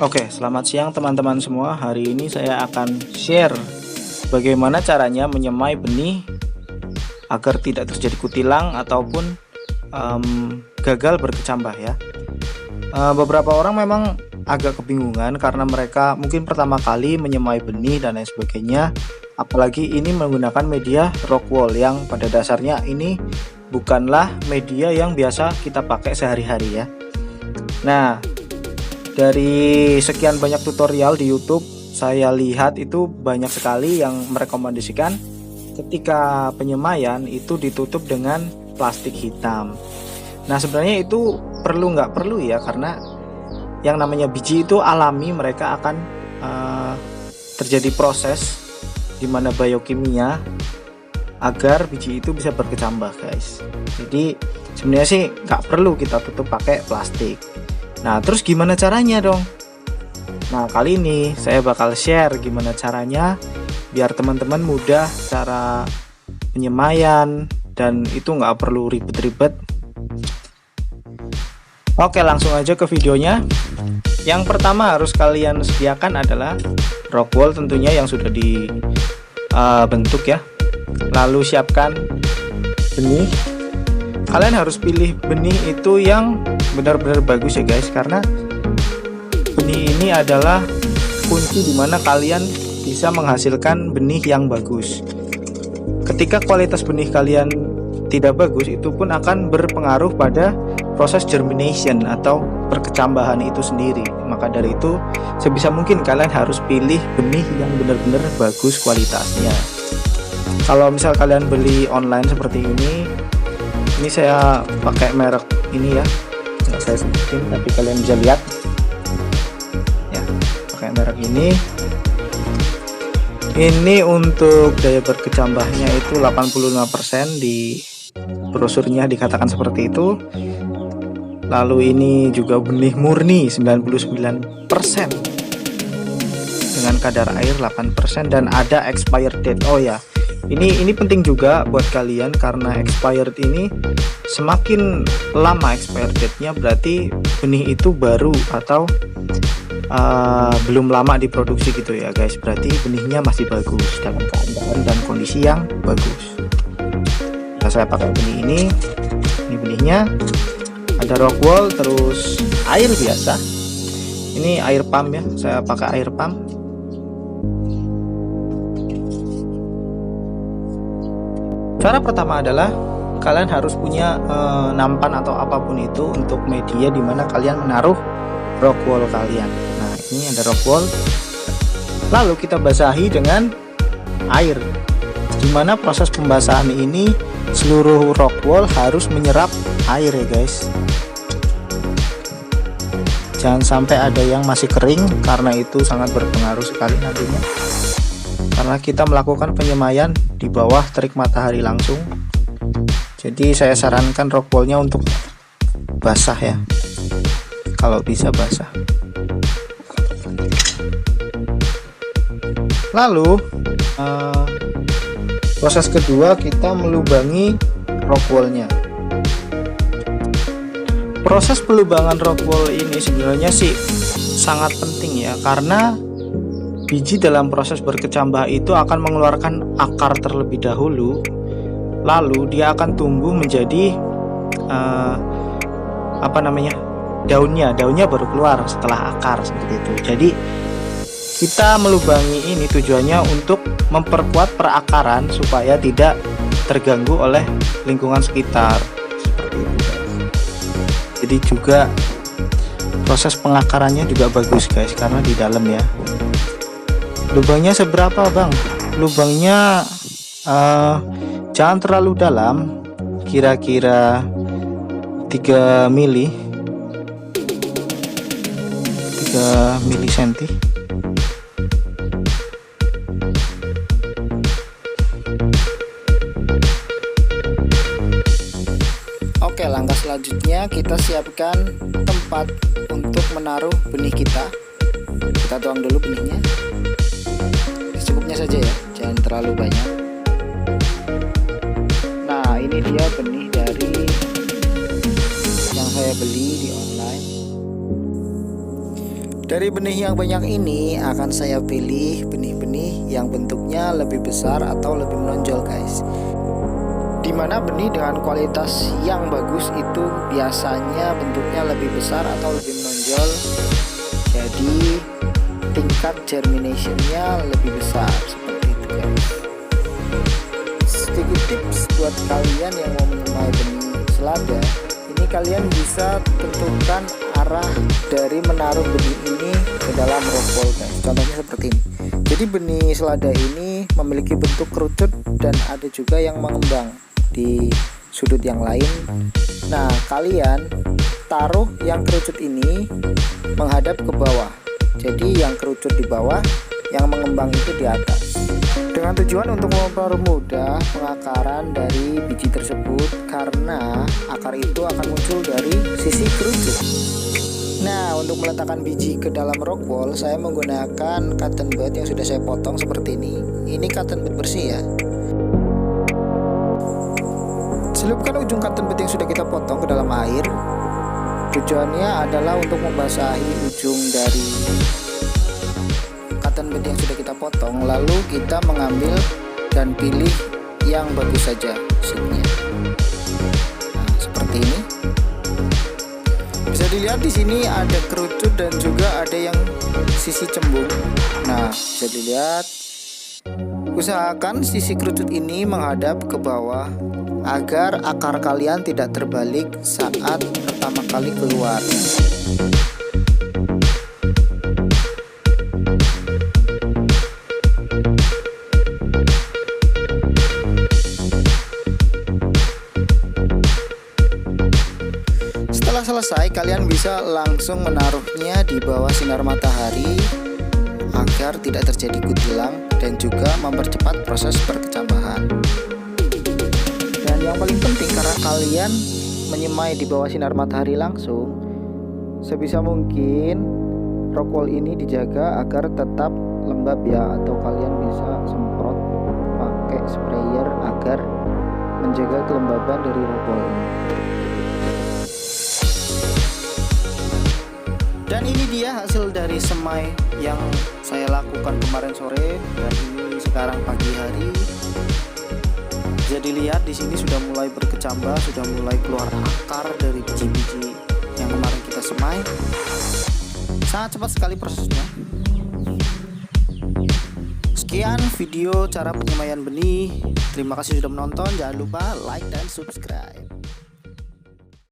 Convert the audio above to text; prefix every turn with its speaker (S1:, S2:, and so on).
S1: Oke, selamat siang teman-teman semua. Hari ini saya akan share bagaimana caranya menyemai benih agar tidak terjadi kutilang ataupun gagal berkecambah ya. Beberapa orang memang agak kebingungan karena mereka mungkin pertama kali menyemai benih dan lain sebagainya. Apalagi ini menggunakan media rock wool yang pada dasarnya ini bukanlah media yang biasa kita pakai sehari-hari ya. Nah, dari sekian banyak tutorial di YouTube, saya lihat itu banyak sekali yang merekomendasikan ketika penyemaian itu ditutup dengan plastik hitam. Nah, sebenarnya itu perlu nggak perlu ya, karena yang namanya biji itu alami, mereka akan terjadi proses di mana biokimia agar biji itu bisa berkecambah, guys. Jadi sebenarnya sih nggak perlu kita tutup pakai plastik. Nah, terus gimana caranya dong? Nah, kali ini saya bakal share gimana caranya biar teman-teman mudah cara penyemaian dan itu nggak perlu ribet-ribet. Oke, langsung aja ke videonya. Yang pertama harus kalian sediakan adalah rock wool tentunya yang sudah dibentuk ya. Lalu siapkan benih. Kalian harus pilih benih itu yang benar-benar bagus ya guys, karena benih ini adalah kunci dimana kalian bisa menghasilkan benih yang bagus. Ketika kualitas benih kalian tidak bagus, itu pun akan berpengaruh pada proses germination atau perkecambahan itu sendiri. Maka dari itu sebisa mungkin kalian harus pilih benih yang benar-benar bagus kualitasnya. Kalau misal kalian beli online seperti ini saya pakai merek ini ya, nggak saya sebutin tapi kalian bisa lihat ya, pakai merek ini untuk daya berkecambahnya itu 85%, di brosurnya dikatakan seperti itu. Lalu ini juga benih murni 99% dengan kadar air 8% dan ada expired date. Oh ya, ini penting juga buat kalian, karena expired ini semakin lama expired date-nya berarti benih itu baru atau belum lama diproduksi gitu ya guys. Berarti benihnya masih bagus, dalam keadaan dan kondisi yang bagus. Nah, saya pakai benih ini benihnya ada rock wool, terus air biasa. Ini air pump ya, saya pakai air pump. Cara pertama adalah kalian harus punya nampan atau apapun itu untuk media dimana kalian menaruh rock wool kalian. Nah, ini ada rock wool. Lalu kita basahi dengan air, dimana proses pembasahan ini seluruh rock wool harus menyerap air ya guys. Jangan sampai ada yang masih kering, karena itu sangat berpengaruh sekali nantinya. Karena kita melakukan penyemaian di bawah terik matahari langsung, jadi saya sarankan rock woolnya untuk basah ya, kalau bisa basah. Lalu proses kedua, kita melubangi rock woolnya. Proses pelubangan rock wool ini sebenarnya sih sangat penting ya, karena biji dalam proses berkecambah itu akan mengeluarkan akar terlebih dahulu, lalu dia akan tumbuh menjadi daunnya baru keluar setelah akar seperti itu. Jadi kita melubangi ini tujuannya untuk memperkuat perakaran supaya tidak terganggu oleh lingkungan sekitar seperti itu. Jadi juga proses pengakarannya juga bagus guys, karena di dalam ya. Lubangnya seberapa bang? Lubangnya jangan terlalu dalam, kira-kira 3 mili senti. Oke, langkah selanjutnya kita siapkan tempat untuk menaruh benih kita. Kita tuang dulu benihnya, secukupnya saja ya, jangan terlalu banyak. Nah, ini dia benih dari yang saya beli di online.
S2: Dari benih yang banyak ini akan saya pilih benih-benih yang bentuknya lebih besar atau lebih menonjol guys. Dimana benih dengan kualitas yang bagus itu biasanya bentuknya lebih besar atau lebih menonjol, jadi tingkat germinationnya lebih besar seperti itu guys. Sedikit tips buat kalian yang mau menyemai benih selada, ini kalian bisa tentukan arah dari menaruh benih ini ke dalam rockwool guys. Contohnya seperti ini. Jadi benih selada ini memiliki bentuk kerucut dan ada juga yang mengembang di sudut yang lain. Nah, kalian taruh yang kerucut ini menghadap ke bawah. Jadi yang kerucut di bawah, yang mengembang itu di atas. Dengan tujuan untuk mempermudah pengakaran dari biji tersebut, karena akar itu akan muncul dari sisi kerucut. Nah, untuk meletakkan biji ke dalam rockwool, saya menggunakan cotton bud yang sudah saya potong seperti ini. Ini cotton bud bersih ya. Selipkan ujung cotton bud yang sudah kita potong ke dalam air. Tujuannya adalah untuk membasahi ujung dari cotton bud yang sudah kita potong. Lalu kita mengambil dan pilih yang bagus saja seatnya. Nah, seperti ini. Bisa dilihat di sini ada kerucut dan juga ada yang sisi cembung. Nah, bisa dilihat. Usahakan sisi kerucut ini menghadap ke bawah agar akar kalian tidak terbalik saat pertama kali keluar. Setelah selesai, kalian bisa langsung menaruhnya di bawah sinar matahari agar tidak terjadi kutilang dan juga mempercepat proses perkecambahan. Dan yang paling penting, karena kalian menyemai di bawah sinar matahari langsung, sebisa mungkin rockwool ini dijaga agar tetap lembab ya, atau kalian bisa semprot pakai sprayer agar menjaga kelembaban dari rockwool. Dan ini dia hasil dari semai yang saya lakukan kemarin sore dan ini sekarang pagi hari. Jadi lihat di sini sudah mulai berkecambah, sudah mulai keluar akar dari biji-biji yang kemarin kita semai. Sangat cepat sekali prosesnya. Sekian video cara penyemaian benih. Terima kasih sudah menonton. Jangan lupa like dan subscribe.